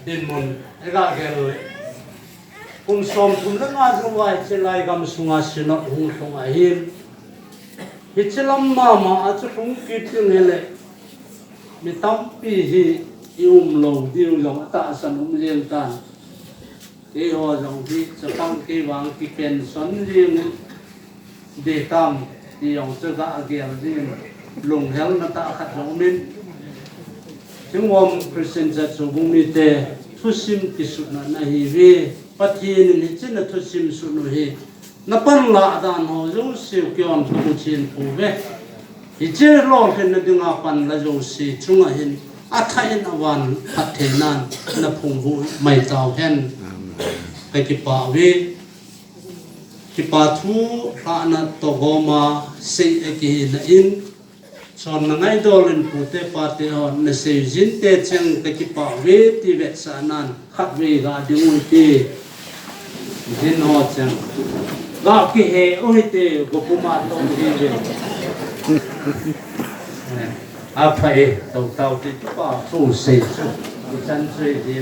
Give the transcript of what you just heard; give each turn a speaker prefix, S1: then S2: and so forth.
S1: din mun ega gel kum som kum la nga zuwa chelai gam sunga sino hung sunga hin hichelam mama achu kum kiting hele mitam pi hi lo diu long ta san riêng tan ke ho jong bi chapang ke wang ki pen son riêng de tam ti yong cha ga gel riêng lung hel na ta khat long min chúng om Christian Church bung mi te thu sim ki su na hi ve pathin ni chen na thu sim su no hi na pan la dan ho jo siu kyon thu chin pu ve hi che lo hen na dinga pan la jo si chunga hin a thain awan pathenan na phung hu mai taw hen ka ki pa ve ki pa thu ra na to goma sei ki na in son na ngai dolin pute pate on na se jin te chang ka ki pa ve ti vet sanan khat ve ga dingui ti jin ho chang ga ki he oi te go puma to hi ve a phai tau tau ti pa thu se chu chan se ji